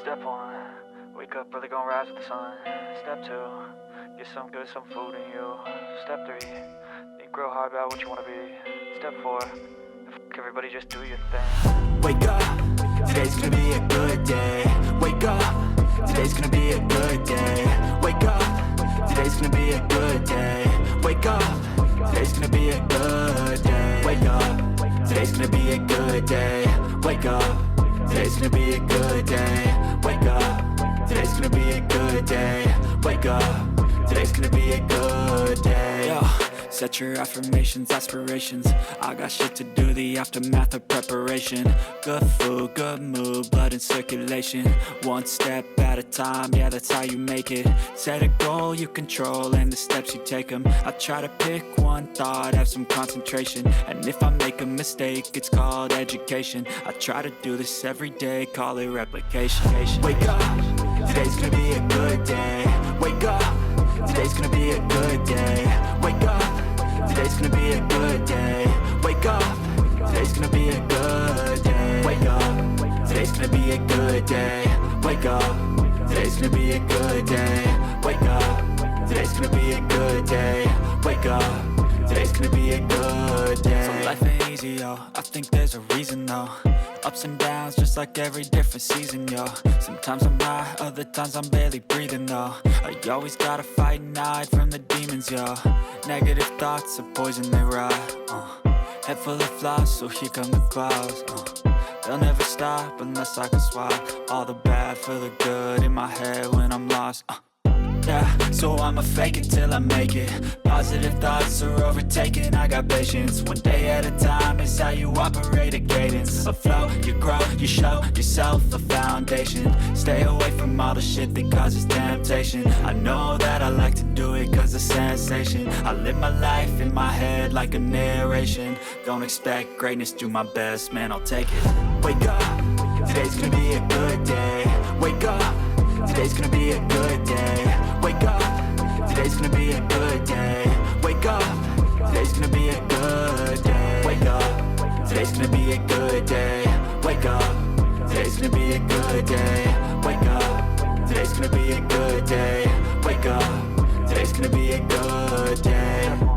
Step one, wake up early, gonna rise with the sun. Step two, get some good, some food in you. Step three, think real hard about what you wanna be. Step four, everybody just do your thing. Wake up, today's gonna be a good day. Wake up, today's gonna be a good day. Wake up, today's gonna be a good day. Wake up, today's gonna be a good day. Wake up, today's gonna be a good day. Wake up, today's gonna be a good day. Wake up, today's gonna be a good day. Wake up, today's gonna be a good day. Yo, set your affirmations, aspirations. I got shit to do, the aftermath of preparation. Good food, good mood, blood in circulation. One step at a time, yeah, that's how you make it. Set a goal you control and the steps you take them. I try to pick one thought, have some concentration. And if I make a mistake, it's called education. I try to do this every day, call it replication. Wake up, today's gonna be a good day. Wake up, today's gonna be a good day. Wake up, today's gonna be a good day. Wake up, today's gonna be a good day. Wake up, today's gonna be a good day. Wake up, today's gonna be a good day. Wake up, today's gonna be a good day. Wake up, today's gonna be a good day. So life ain't easy, yo, I think there's a reason though. Ups and downs, just like every different season, yo. Sometimes I'm high, other times I'm barely breathing, though. I always gotta fight and hide from the demons, yo. Negative thoughts are poison, they rot. Head full of flies, so here come the clouds. They'll never stop unless I can swap all the bad for the good in my head when I'm lost. Yeah, so I'ma fake it till I make it. Positive thoughts are overtaken, I got patience. One day at a time is how you operate a cadence. A flow, you grow, you show yourself a foundation. Stay away from all the shit that causes temptation. I know that I like to do it cause it's sensation. I live my life in my head like a narration. Don't expect greatness, do my best, man, I'll take it. Wake up, today's gonna be a good day. Wake up, today's gonna be a good day. Wake up, today's gonna be a good day. Wake up, today's gonna be a good day. Wake up, today's gonna be a good day. Wake up, today's gonna be a good day. Wake up, today's gonna be a good day. Wake up, today's gonna be a good day.